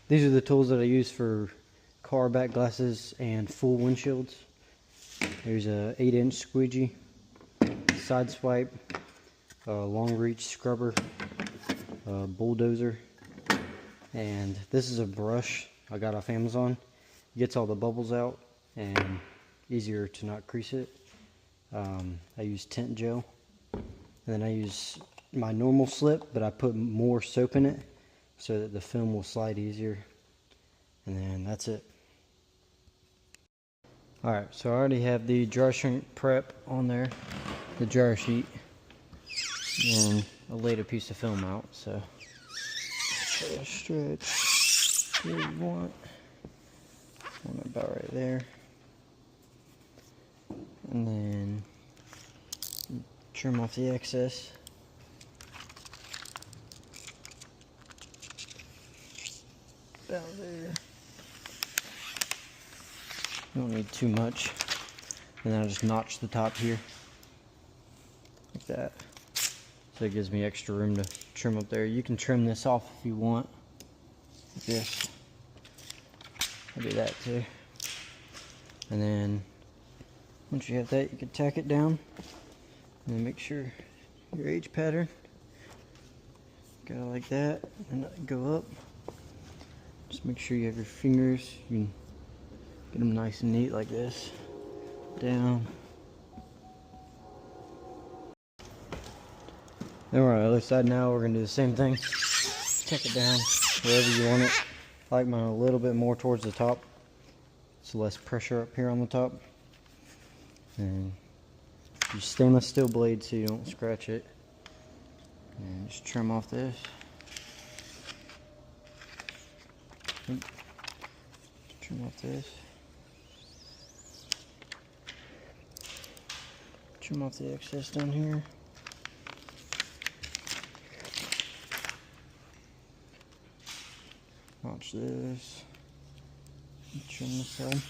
These are the tools that I use for car back glasses and full windshields. There's a 8-inch squeegee, side swipe, a long reach scrubber, a bulldozer, and this is a brush I got off Amazon. It gets all the bubbles out and easier to not crease it. I use Tint gel, and then I use my normal slip, but I put more soap in it so that the film will slide easier, and then that's it. Alright, so I already have the dry shrink prep on there, the dryer sheet, and I laid a piece of film out, so stretch where you want about right there, and then trim off the excess. About there. Don't need too much. And then I just notch the top here like that, so it gives me extra room to trim up there. You can trim this off if you want, like this. I'll do that too. And then once you have that, you can tack it down, and then make sure your H pattern got it like that, and go up. Just make sure you have your fingers, you can get them nice and neat like this, down. Then we're on the other side now. We're gonna do the same thing. Tack it down wherever you want it. I like mine a little bit more towards the top. It's less pressure up here on the top. And use stainless steel blade so you don't scratch it. And just trim off this. Trim off this. Trim off the excess down here. Notch this. Trim this side.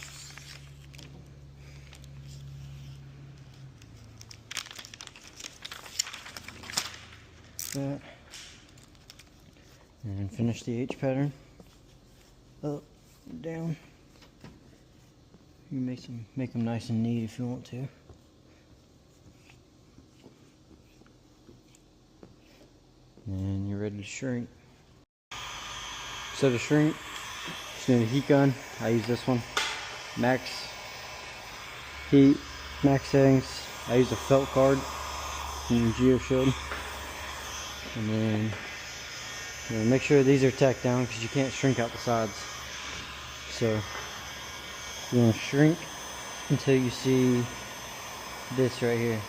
That. And finish the H pattern. Up, down. You can make them nice and neat if you want to. And you're ready to shrink. So to shrink, just need a heat gun. I use this one. Max heat, max settings. I use a felt card from Windshield. And then make sure these are tacked down because you can't shrink out the sides. So you want to shrink until you see this right here.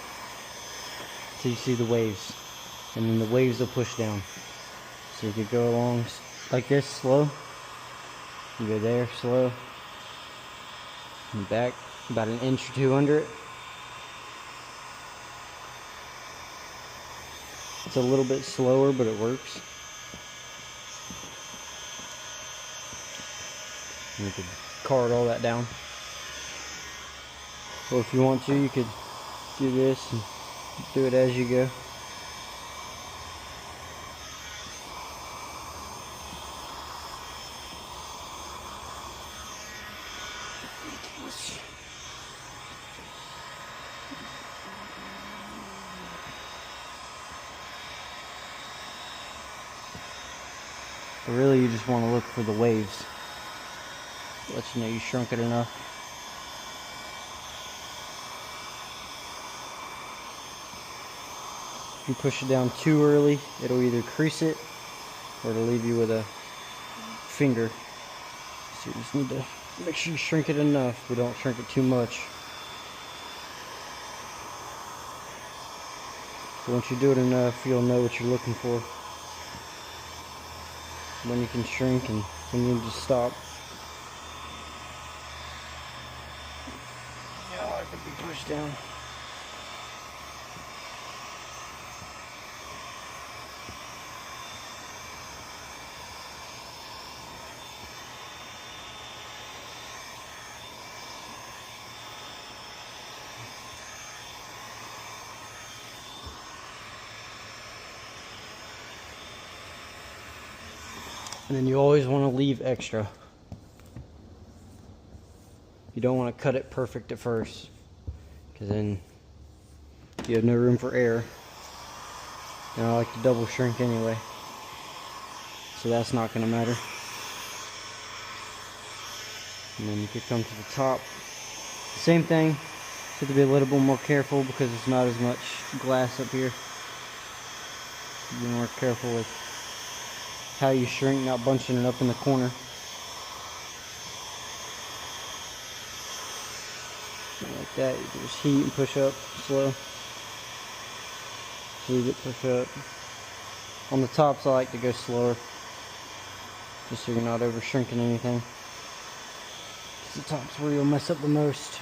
Until you see the waves. And then the waves will push down. So you could go along like this, slow. You go there, slow. And back about an inch or two under it. It's a little bit slower, but it works. You could card all that down. Or if you want to, you could do this and do it as you go. But really, you just want to look for the waves. Let you know you shrunk it enough. If you push it down too early, it'll either crease it or it'll leave you with a finger. So you just need to make sure you shrink it enough, but don't shrink it too much. So once you do it enough, you'll know what you're looking for. When you can shrink and when you need to stop. Yeah, I could be pushed down. And then you always want to leave extra. You don't want to cut it perfect at first, because then you have no room for air. And I like to double shrink anyway, so that's not going to matter. And then you could come to the top. Same thing, just have to be a little bit more careful because it's not as much glass up here. Be more careful with how you shrink, not bunching it up in the corner. Like that, you can just heat and push up slow. Heat it, push up. On the tops I like to go slower, just so you're not over shrinking anything. The top's where you'll mess up the most.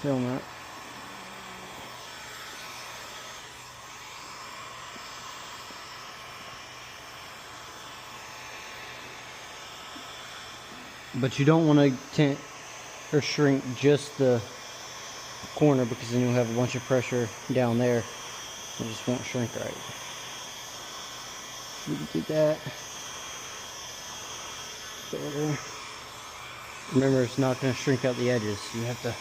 Film that. But you don't want to tint or shrink just the corner, because then you'll have a bunch of pressure down there. It just won't shrink right. You can do that. There. Remember, it's not going to shrink out the edges. You have to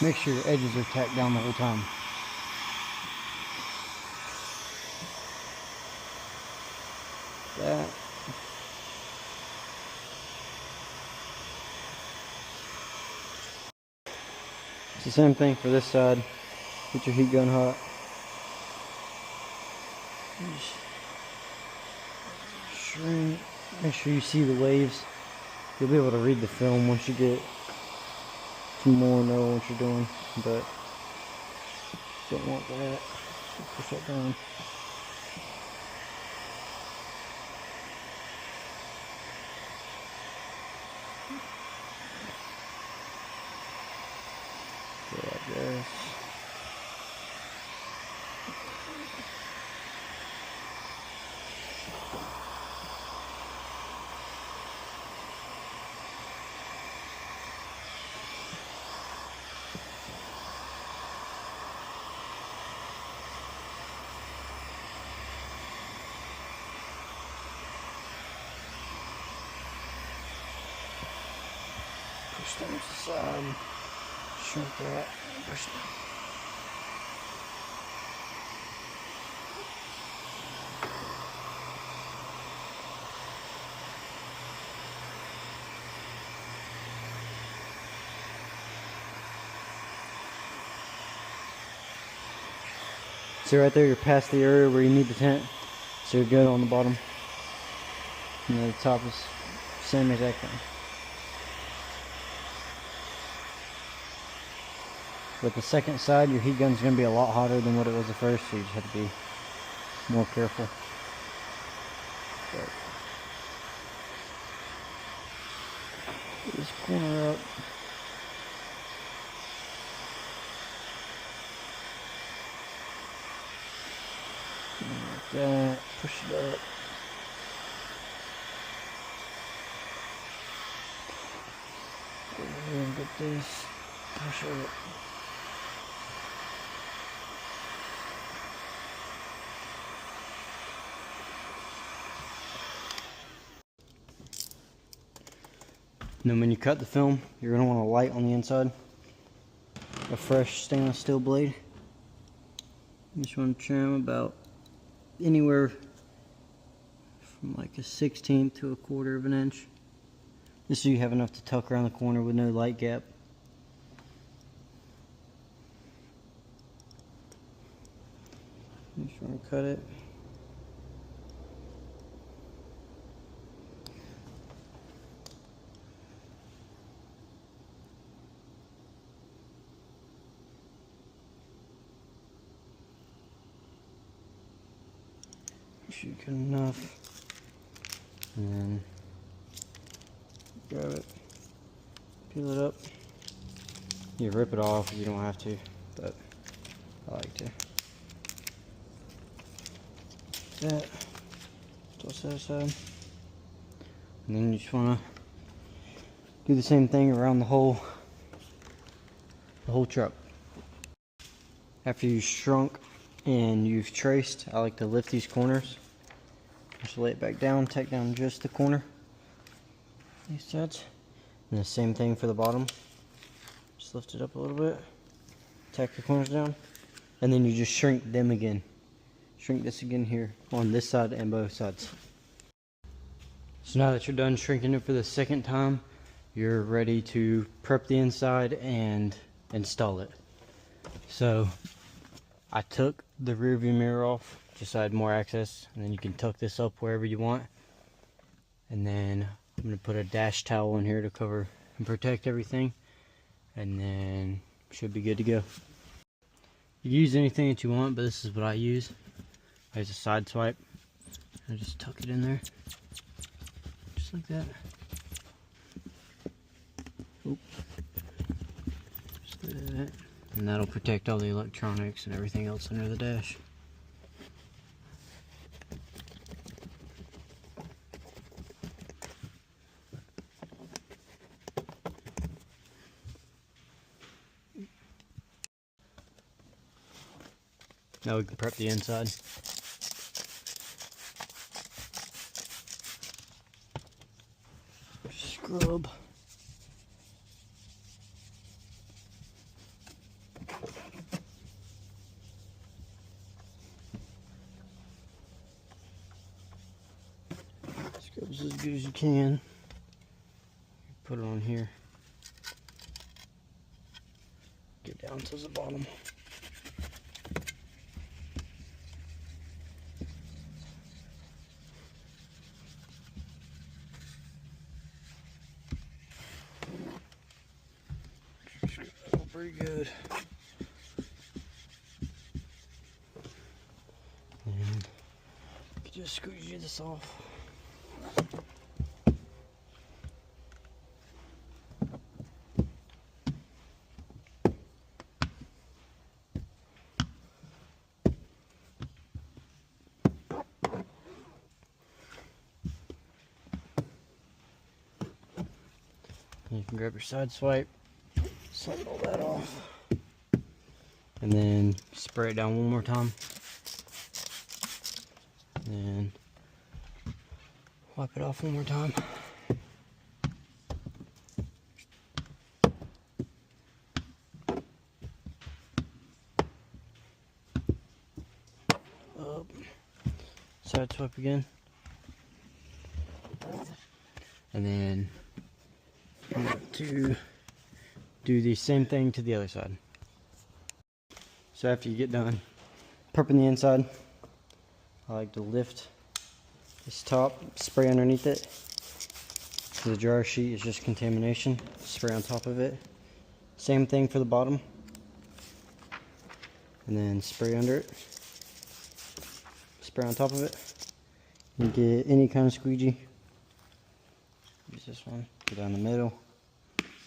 make sure your edges are tacked down the whole time. That. It's the same thing for this side. Get your heat gun hot. Just shrink. Make sure you see the waves. You'll be able to read the film once you get to more know what you're doing, but don't want that. Push that down. Go like this. Push them to the side, shrink that, push them. See right there, you're past the area where you need the tint, so you're good on the bottom. And then the top is same exact thing. With the second side, your heat gun's going to be a lot hotter than what it was the first, so you just have to be more careful. Get this corner up. Like that. Push it up. Go over here and get this. Push it up. And then when you cut the film, you're going to want a light on the inside. A fresh stainless steel blade. You just want to trim about anywhere from like a 1/16 to a 1/4 of an inch. Just so you have enough to tuck around the corner with no light gap. Just want to cut it. Should be good enough. And then grab it, peel it up. You rip it off if you don't have to, but I like to. That. Toss that aside. And then you just want to do the same thing around the whole truck. After you've shrunk and you've traced, I like to lift these corners Just lay it back down, tack down just the corner. These sides. And the same thing for the bottom. Just lift it up a little bit. Tack the corners down. And then you just shrink them again. Shrink this again here on this side and both sides. So now that you're done shrinking it for the second time, you're ready to prep the inside and install it. So I took the rear view mirror off just so I had more access, and then you can tuck this up wherever you want. And then I'm going to put a dash towel in here to cover and protect everything, and then should be good to go. You can use anything that you want, but this is what I use. I use a side swipe. I just tuck it in there, just like that. Oop. Just like that. And that'll protect all the electronics and everything else under the dash. Now we can prep the inside. Scrub. Scrubs as good as you can. Put it on here. Get down to the bottom. Pretty good. And you can just squeeze this off. You can grab your side swipe. Slide all that off, and then spray it down one more time, and wipe it off one more time. Up, side swipe again, and then I'm going to do the same thing to the other side. So after you get done prepping the inside, I like to lift this top, spray underneath it. The dryer sheet is just contamination. Spray on top of it. Same thing for the bottom. And then spray under it. Spray on top of it. You get any kind of squeegee. Use this one. Go down the middle.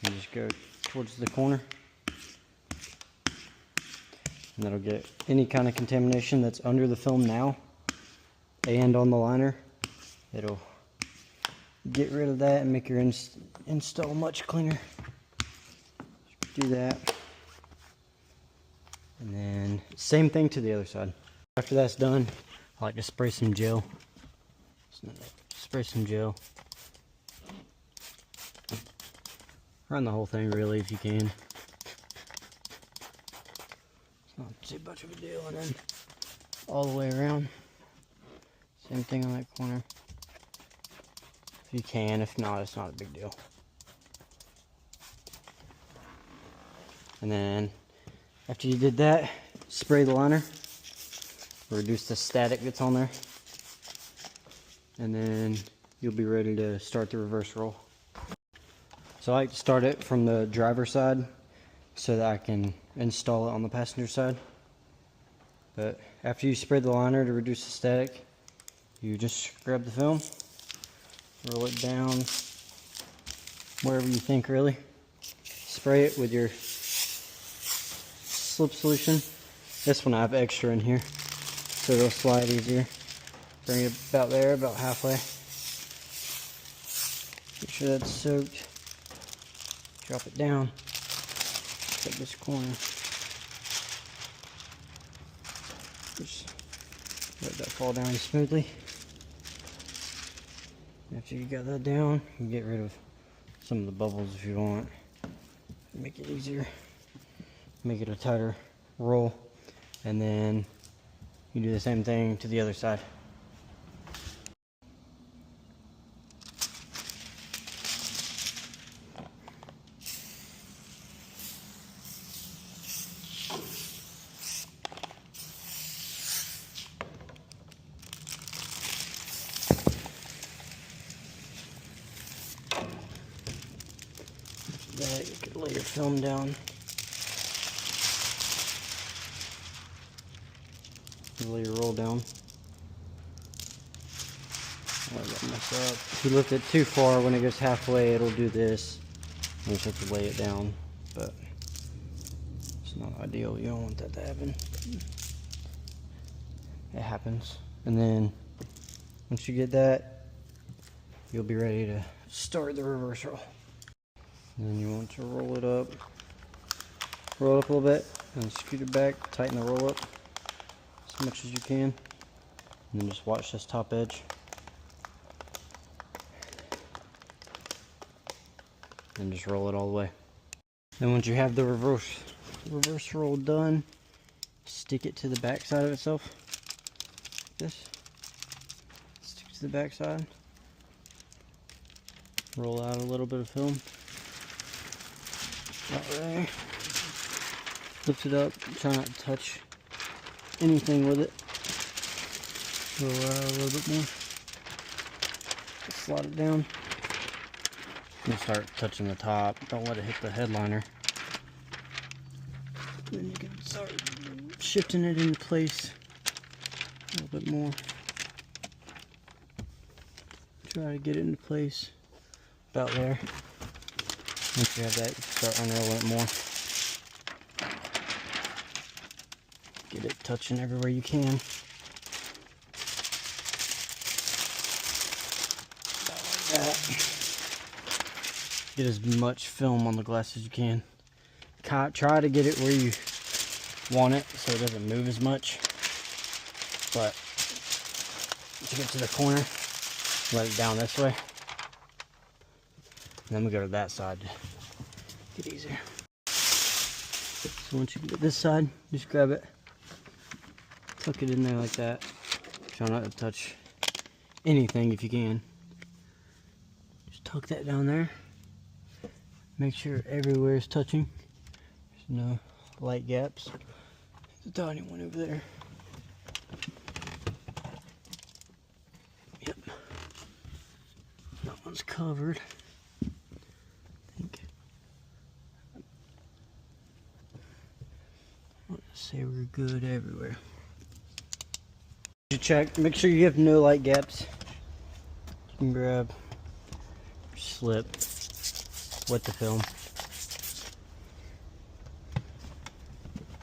And just go towards the corner, and that'll get any kind of contamination that's under the film now and on the liner. It'll get rid of that and make your install much cleaner. Do that, and then same thing to the other side. After that's done, I like to spray some gel. Spray some gel. Run the whole thing really if you can. It's not too much of a deal. And then all the way around. Same thing on that corner. If you can, if not, it's not a big deal. And then after you did that, spray the liner. Reduce the static that's on there. And then you'll be ready to start the reverse roll. So I like to start it from the driver's side so that I can install it on the passenger side. But after you spray the liner to reduce the static, you just grab the film, roll it down wherever you think really. Spray it with your slip solution. This one I have extra in here so it'll slide easier. Bring it about there, about halfway. Make sure that's soaked. Drop it down. Take this corner. Just let that fall down smoothly. After you got that down, you can get rid of some of the bubbles if you want. Make it easier. Make it a tighter roll. And then you do the same thing to the other side. That you could lay your film down. Lay your roll down. Let that mess up. If you lift it too far, when it goes halfway, it'll do this. You just have to lay it down, but it's not ideal. You don't want that to happen. It happens. And then once you get that, you'll be ready to start the reverse roll. And then you want to roll it up a little bit, and scoot it back, tighten the roll up as much as you can, and then just watch this top edge. And just roll it all the way. Then once you have the reverse roll done, stick it to the back side of itself. Like this. Stick it to the back side. Roll out a little bit of film. Alright. Lift it up. Try not to touch anything with it. Roll out a little bit more. Slide it down. And start touching the top. Don't let it hit the headliner. Then you can start shifting it into place a little bit more. Try to get it into place about there. Once you have that, you can start unrolling it more. Get it touching everywhere you can. About like that. Get as much film on the glass as you can. Try to get it where you want it so it doesn't move as much. But once you get to the corner, let it down this way. And then we go to that side to get easier. So once you get this side, just grab it, tuck it in there like that. Try not to touch anything if you can. Just tuck that down there. Make sure everywhere is touching. There's no light gaps. The tiny one over there. Yep. That one's covered. I think. I want to say we're good everywhere. You check. Make sure you have no light gaps. You can grab your slip. Wet the film.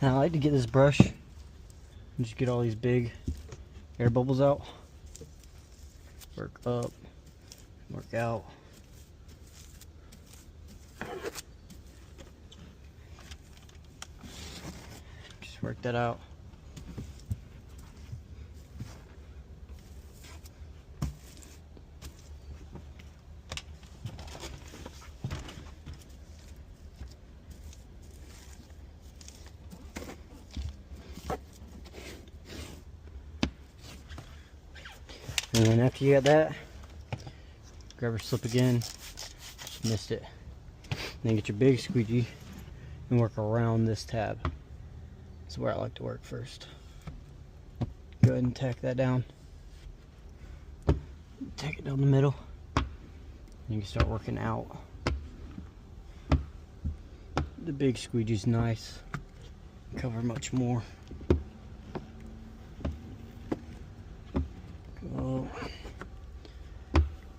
Now I like to get this brush and just get all these big air bubbles out. Work up, work out. Just work that out. And then after you got that, grab your slip again. Just missed it. Then get your big squeegee and work around this tab. That's where I like to work first. Go ahead and tack that down. Tack it down the middle. And you can start working out. The big squeegee's nice. Cover much more.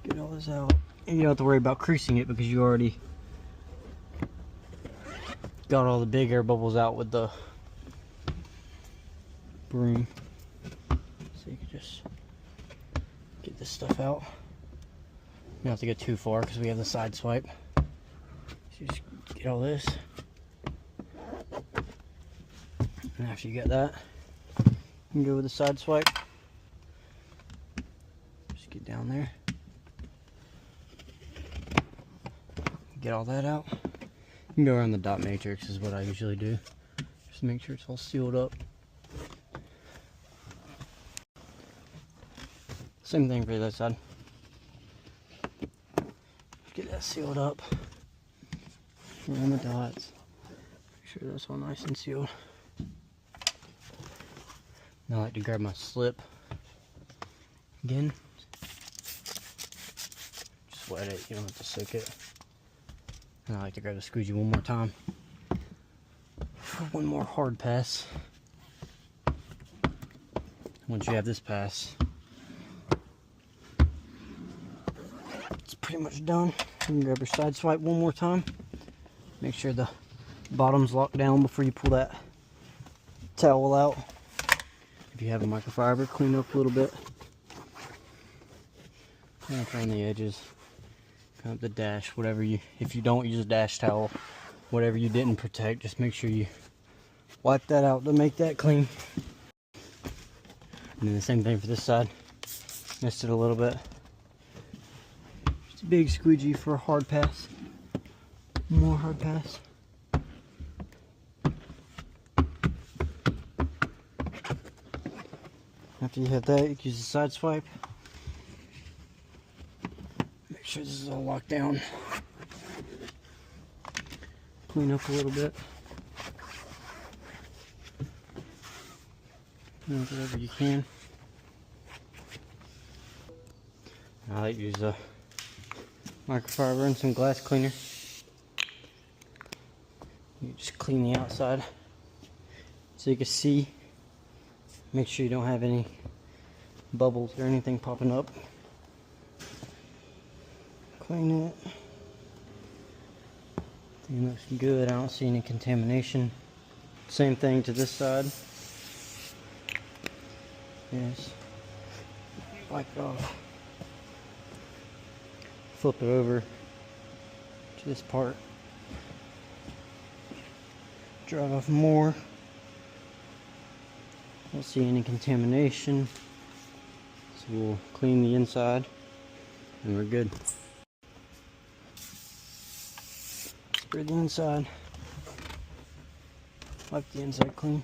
Get all this out. And you don't have to worry about creasing it because you already got all the big air bubbles out with the broom. So you can just get this stuff out. You don't have to go too far because we have the side swipe. So just get all this. And after you get that, you can go with the side swipe. Just get down there. Get all that out. You can go around the dot matrix is what I usually do. Just make sure it's all sealed up. Same thing for the other side. Get that sealed up. Around the dots. Make sure that's all nice and sealed. Now I like to grab my slip again. Just wet it, you don't have to soak it. And I like to grab the squeegee one more time for one more hard pass. Once you have this pass, it's pretty much done. You can grab your side swipe one more time. Make sure the bottom's locked down before you pull that towel out. If you have a microfiber, clean up a little bit. Clean up around the edges. Clean up the dash, whatever you, if you don't use a dash towel, whatever you didn't protect, just make sure you wipe that out to make that clean. And then the same thing for this side. Missed it a little bit. Just a big squeegee for a hard pass. More hard pass. After you have that, you can use the side swipe. Make sure this is all locked down. Clean up a little bit. Clean up whatever you can. I like to use a microfiber and some glass cleaner. You just clean the outside so you can see. Make sure you don't have any bubbles or anything popping up. Clean it. It looks good. I don't see any contamination. Same thing to this side. Yes. Wipe it off. Flip it over to this part. Dry it off more. Don't see any contamination. So we'll clean the inside and we're good. Spray the inside. Wipe the inside clean.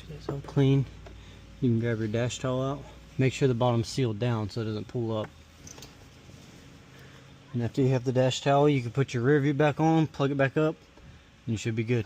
That's all clean. You can grab your dash towel out. Make sure the bottom's sealed down so it doesn't pull up. And after you have the dash towel, you can put your rear view back on, plug it back up, and you should be good.